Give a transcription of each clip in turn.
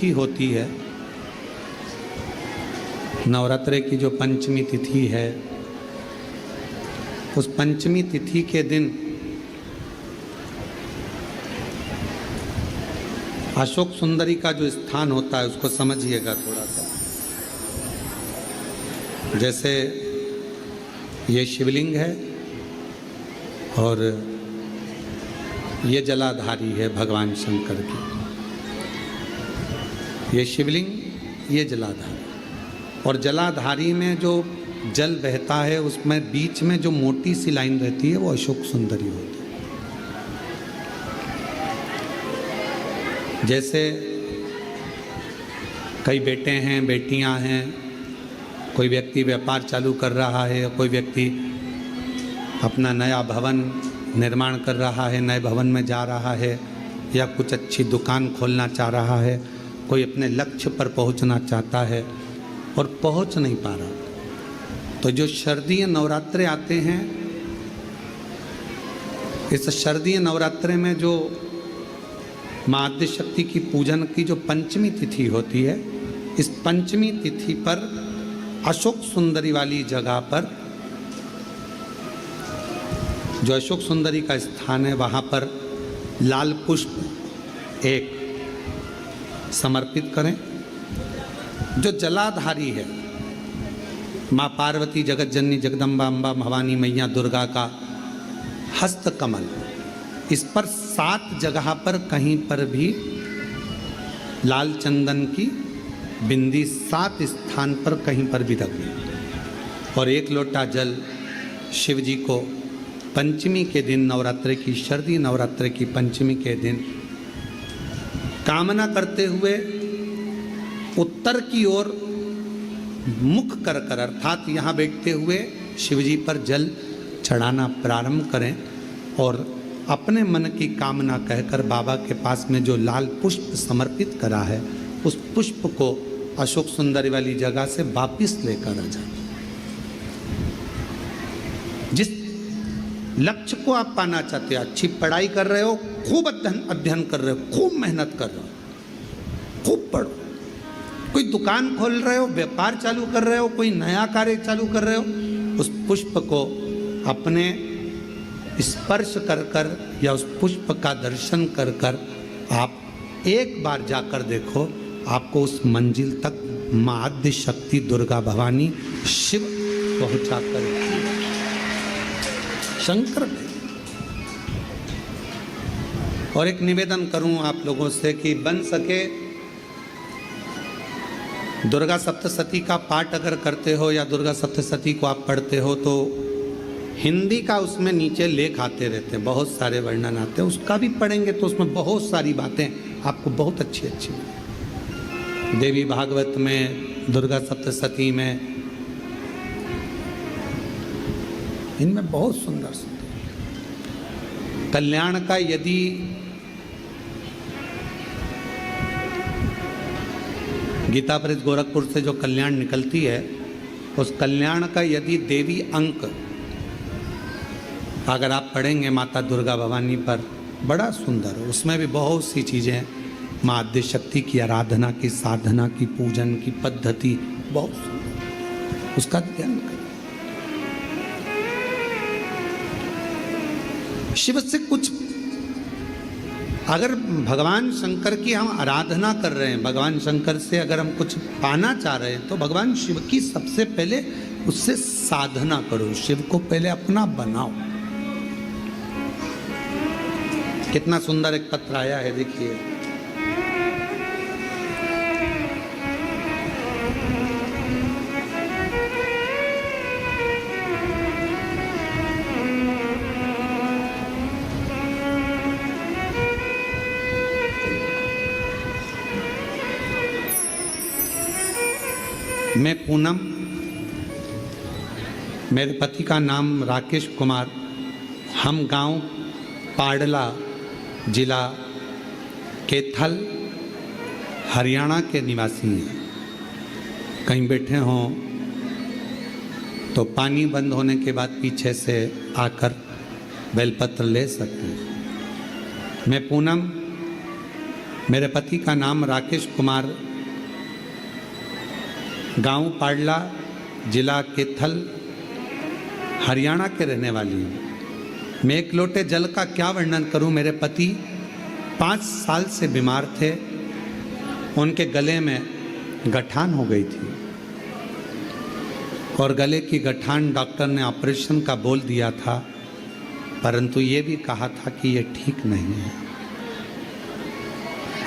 तिथि होती है, नवरात्रे की जो पंचमी तिथि है, उस पंचमी तिथि के दिन अशोक सुंदरी का जो स्थान होता है उसको समझिएगा थोड़ा सा। जैसे ये शिवलिंग है और ये जलाधारी है भगवान शंकर की। ये शिवलिंग, ये जलाधारी, और जलाधारी में जो जल बहता है उसमें बीच में जो मोटी सी लाइन रहती है वो अशोक सुंदरी होती है। जैसे कई बेटे हैं, बेटियां हैं, कोई व्यक्ति व्यापार चालू कर रहा है, कोई व्यक्ति अपना नया भवन निर्माण कर रहा है, नए भवन में जा रहा है, या कुछ अच्छी दुकान खोलना चाह रहा है, कोई अपने लक्ष्य पर पहुंचना चाहता है और पहुंच नहीं पा रहा, तो जो शारदीय नवरात्रे आते हैं, इस शारदीय नवरात्रे में जो माँ आद्य शक्ति की पूजन की जो पंचमी तिथि होती है, इस पंचमी तिथि पर अशोक सुंदरी वाली जगह पर, जो अशोक सुंदरी का स्थान है, वहाँ पर लाल पुष्प एक समर्पित करें। जो जलाधारी है, माँ पार्वती, जगत जननी, जगदम्बा, अम्बा, भवानी मैया दुर्गा का हस्त कमल, इस पर 7 जगह पर कहीं पर भी लाल चंदन की बिंदी 7 स्थान पर कहीं पर भी रख दें, और 1 लोटा जल शिव जी को पंचमी के दिन, नवरात्रे की, शारदीय नवरात्रे की पंचमी के दिन कामना करते हुए उत्तर की ओर मुख कर कर, अर्थात यहाँ बैठते हुए शिव जी पर जल चढ़ाना प्रारंभ करें, और अपने मन की कामना कहकर बाबा के पास में जो लाल पुष्प समर्पित करा है, उस पुष्प को अशोक सुंदरी वाली जगह से वापिस लेकर आ जाए। जिस लक्ष्य को आप पाना चाहते हो, अच्छी पढ़ाई कर रहे हो, खूब अध्ययन कर रहे हो, खूब मेहनत कर रहे हो, खूब पढ़ो, कोई दुकान खोल रहे हो, व्यापार चालू कर रहे हो, कोई नया कार्य चालू कर रहे हो, उस पुष्प को अपने स्पर्श कर कर या उस पुष्प का दर्शन कर कर आप एक बार जाकर देखो, आपको उस मंजिल तक माँ आद्य शक्ति दुर्गा भवानी शिव पहुँचा कर शंकर ने। और एक निवेदन करूं आप लोगों से कि बन सके दुर्गा सप्तशती का पाठ अगर करते हो या दुर्गा सप्तशती को आप पढ़ते हो, तो हिंदी का उसमें नीचे लेख आते रहते हैं, बहुत सारे वर्णन आते हैं, उसका भी पढ़ेंगे तो उसमें बहुत सारी बातें आपको बहुत अच्छी अच्छी, देवी भागवत में, दुर्गा सप्तशती में, इनमें बहुत सुंदर सुंदर कल्याण का, यदि गीता प्रेस गोरखपुर से जो कल्याण निकलती है, उस कल्याण का यदि देवी अंक अगर आप पढ़ेंगे माता दुर्गा भवानी पर, बड़ा सुंदर, उसमें भी बहुत सी चीज़ें माँ आद्य शक्ति की आराधना की, साधना की, पूजन की पद्धति बहुत सुंदर, उसका ध्यान करें। शिव से कुछ, अगर भगवान शंकर की हम आराधना कर रहे हैं, भगवान शंकर से अगर हम कुछ पाना चाह रहे हैं, तो भगवान शिव की सबसे पहले उससे साधना करो, शिव को पहले अपना बनाओ। कितना सुंदर एक पत्र आया है, देखिए। मैं पूनम, मेरे पति का नाम राकेश कुमार, हम गांव पाडला, जिला कैथल, हरियाणा के निवासी हैं। कहीं बैठे हों तो पानी बंद होने के बाद पीछे से आकर बेलपत्र ले सकते हैं। मैं पूनम मेरे पति का नाम राकेश कुमार, गांव पाडला, जिला कैथल, हरियाणा के रहने वाली हूँ। मैं एक लोटे जल का क्या वर्णन करूं। मेरे पति 5 साल से बीमार थे, उनके गले में गठान हो गई थी और गले की गठान डॉक्टर ने ऑपरेशन का बोल दिया था, परंतु ये भी कहा था कि ये ठीक नहीं है।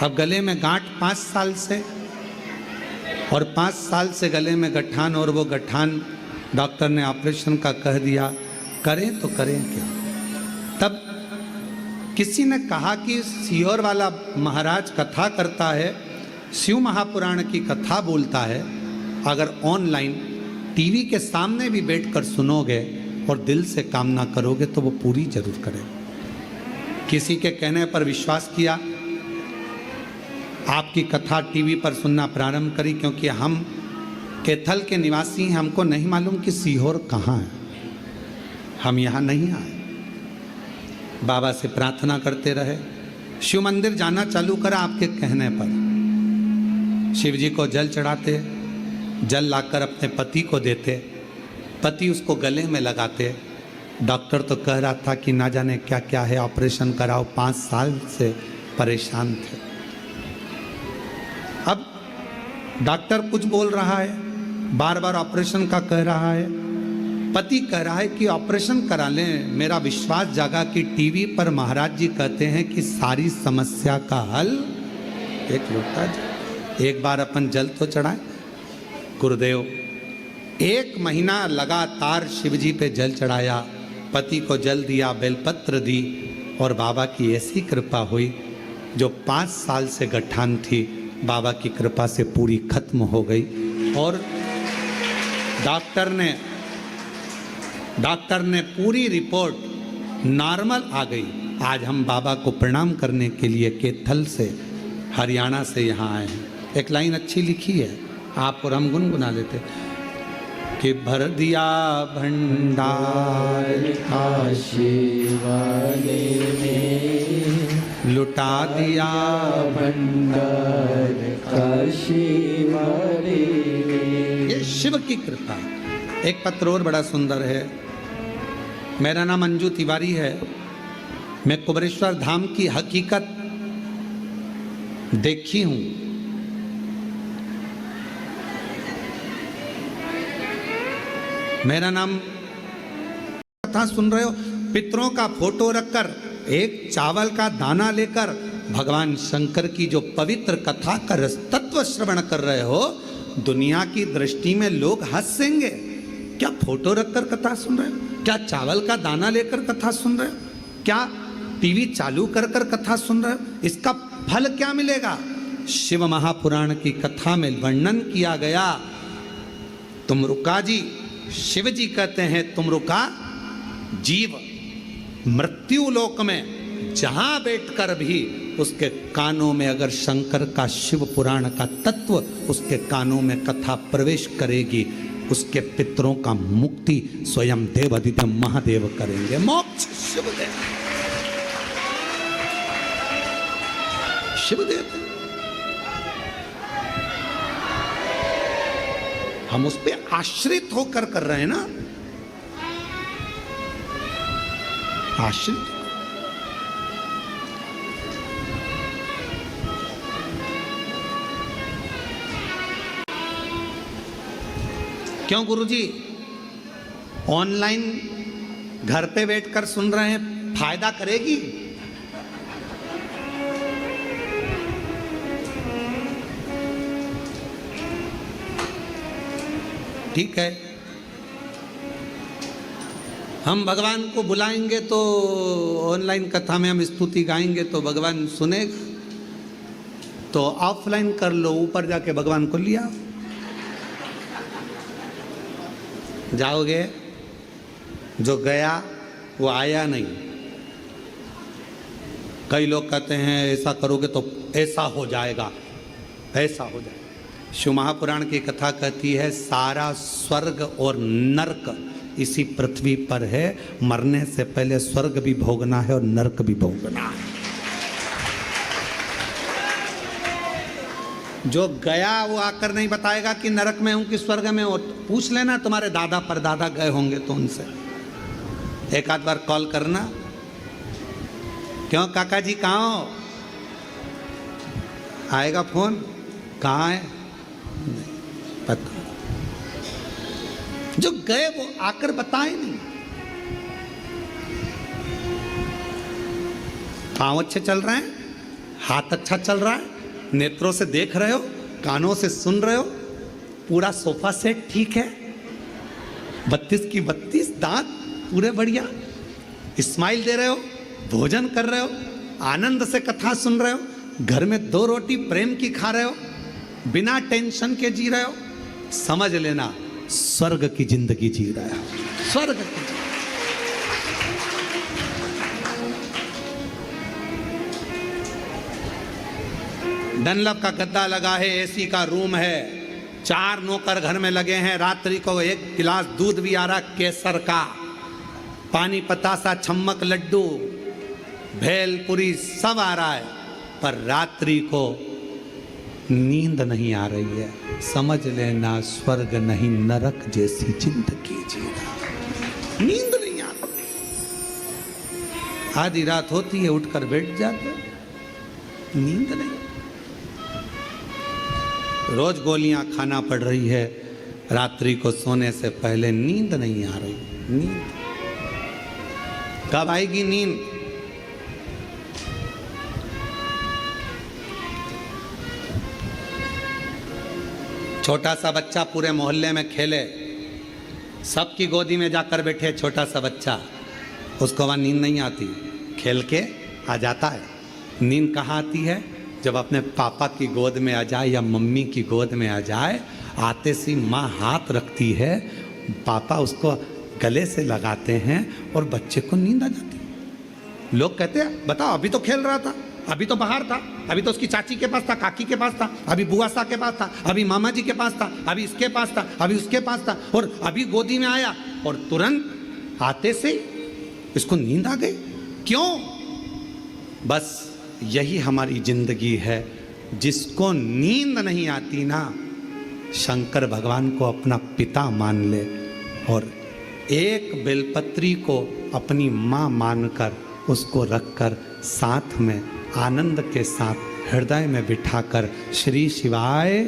अब गले में गांठ 5 साल से, और 5 साल से गले में गठान, और वो गठान डॉक्टर ने ऑपरेशन का कह दिया। करें तो करें क्या। तब किसी ने कहा कि सीहोर वाला महाराज कथा करता है, शिव महापुराण की कथा बोलता है, अगर ऑनलाइन टीवी के सामने भी बैठकर सुनोगे और दिल से कामना करोगे तो वो पूरी जरूर करेगा। किसी के कहने पर विश्वास किया, आपकी कथा टीवी पर सुनना प्रारंभ करी, क्योंकि हम कैथल के निवासी हैं, हमको नहीं मालूम कि सीहोर कहाँ है, हम यहाँ नहीं आए। बाबा से प्रार्थना करते रहे, शिव मंदिर जाना चालू करा आपके कहने पर। शिव जी को जल चढ़ाते, जल लाकर अपने पति को देते, पति उसको गले में लगाते। डॉक्टर तो कह रहा था कि ना जाने क्या क्या है, ऑपरेशन कराओ, 5 साल से परेशान थे। अब डॉक्टर कुछ बोल रहा है, बार बार ऑपरेशन का कह रहा है, पति कह रहा है कि ऑपरेशन करा लें। मेरा विश्वास जागा कि टीवी पर महाराज जी कहते हैं कि सारी समस्या का हल एक लोटा जल। एक बार अपन जल तो चढ़ाए। गुरुदेव 1 महीना लगातार शिव जी पे जल चढ़ाया, पति को जल दिया, बेलपत्र दी, और बाबा की ऐसी कृपा हुई, जो 5 साल से गठान थी बाबा की कृपा से पूरी खत्म हो गई। और डॉक्टर ने पूरी रिपोर्ट नॉर्मल आ गई। आज हम बाबा को प्रणाम करने के लिए कैथल से, हरियाणा से यहाँ आए हैं। एक लाइन अच्छी लिखी है, आप और हम गुनगुना लेते कि भर दिया भंडार काशी वाले ने, लुटा दिया भंडार काशी वाले ने। ये शिव की कृपा है। एक पत्र और बड़ा सुंदर है। मेरा नाम अंजू तिवारी है। मैं कुबरेश्वर धाम की हकीकत देखी हूं। मेरा नाम, कथा सुन रहे हो, पितरों का फोटो रखकर, एक चावल का दाना लेकर भगवान शंकर की जो पवित्र कथा का रस तत्व श्रवण कर रहे हो, दुनिया की दृष्टि में लोग हंसेंगे। क्या फोटो रखकर कथा सुन रहे हो? क्या चावल का दाना लेकर कथा सुन रहे हो? क्या टीवी चालू कर कर कथा सुन रहे हो? इसका फल क्या मिलेगा? शिव महापुराण की कथा में वर्णन किया गया, तुम रुका जी, शिव जी कहते हैं तुम रुका, जीव मृत्यु लोक में जहां बैठकर भी उसके कानों में अगर शंकर का शिव पुराण का तत्व उसके कानों में कथा प्रवेश करेगी, उसके पितरों का मुक्ति स्वयं देवादिदेव महादेव करेंगे। मोक्ष शिवदेव, शिवदेव। हम उस पर आश्रित होकर कर रहे हैं ना, आश्रित। क्यों गुरुजी? ऑनलाइन घर पे बैठकर सुन रहे हैं, फायदा करेगी? ठीक है, हम भगवान को बुलाएंगे तो ऑनलाइन कथा में हम स्तुति गाएंगे तो भगवान सुनेगा। तो ऑफलाइन कर लो, ऊपर जाके भगवान को लिया। जाओगे, जो गया वो आया नहीं। कई लोग कहते हैं ऐसा करोगे तो ऐसा हो जाएगा, ऐसा हो जाएगा। शिव महापुराण की कथा कहती है सारा स्वर्ग और नरक इसी पृथ्वी पर है, मरने से पहले स्वर्ग भी भोगना है और नरक भी भोगना है। जो गया वो आकर नहीं बताएगा कि नरक में हूं कि स्वर्ग में हूं। पूछ लेना तुम्हारे दादा परदादा गए होंगे तो उनसे एक आध बार कॉल करना, क्यों काका जी कहाँ हो, आएगा फोन, कहाँ है नहीं पता। जो गए वो आकर बताए नहीं। पांव अच्छे चल रहे हैं, हाथ अच्छा चल रहा है, नेत्रों से देख रहे हो, कानों से सुन रहे हो, पूरा सोफा सेट ठीक है, 32 की 32 दांत पूरे बढ़िया, स्माइल दे रहे हो, भोजन कर रहे हो, आनंद से कथा सुन रहे हो, घर में 2 रोटी प्रेम की खा रहे हो, बिना टेंशन के जी रहे हो, समझ लेना स्वर्ग की जिंदगी जी रहे हो। स्वर्ग की डनलप का गद्दा लगा है, एसी का रूम है, 4 नौकर घर में लगे हैं, रात्रि को 1 गिलास दूध भी आ रहा केसर का, पानी पतासा छम्मक लड्डू भेल पूरी सब आ रहा है, पर रात्रि को नींद नहीं आ रही है। समझ लेना स्वर्ग नहीं नरक जैसी जिंदगी जी रहा, नींद नहीं आ रही। आधी रात होती है उठकर बैठ जाते, नींद नहीं। रोज गोलियां खाना पड़ रही है, रात्रि को सोने से पहले नींद नहीं आ रही। नींद कब आएगी नींद? छोटा सा बच्चा पूरे मोहल्ले में खेले, सबकी गोदी में जाकर बैठे छोटा सा बच्चा, उसको वहाँ नींद नहीं आती, खेल के आ जाता है। नींद कहाँ आती है? जब अपने पापा की गोद में आ जाए या मम्मी की गोद में आ जाए, आते सी माँ हाथ रखती है, पापा उसको गले से लगाते हैं और बच्चे को नींद आ जाती है। लोग कहते हैं बताओ अभी तो खेल रहा था, अभी तो बाहर था, अभी तो उसकी चाची के पास था, काकी के पास था, अभी बुआ सा के पास था, अभी मामा जी के पास था, अभी इसके पास था, अभी उसके पास था, और अभी गोदी में आया और तुरंत आते से इसको नींद आ गई। क्यों? बस यही हमारी जिंदगी है। जिसको नींद नहीं आती ना, शंकर भगवान को अपना पिता मान ले और एक बेलपत्री को अपनी माँ मानकर उसको रखकर साथ में आनंद के साथ हृदय में बिठाकर श्री शिवाय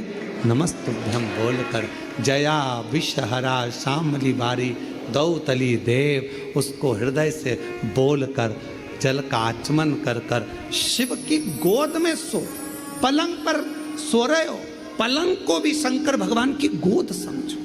नमस्तुभ्यं बोलकर जया विषहरा श्यामली बारी दौतली देव, उसको हृदय से बोलकर जल का आचमन कर कर शिव की गोद में सो। पलंग पर सो रहे हो, पलंग को भी शंकर भगवान की गोद समझो।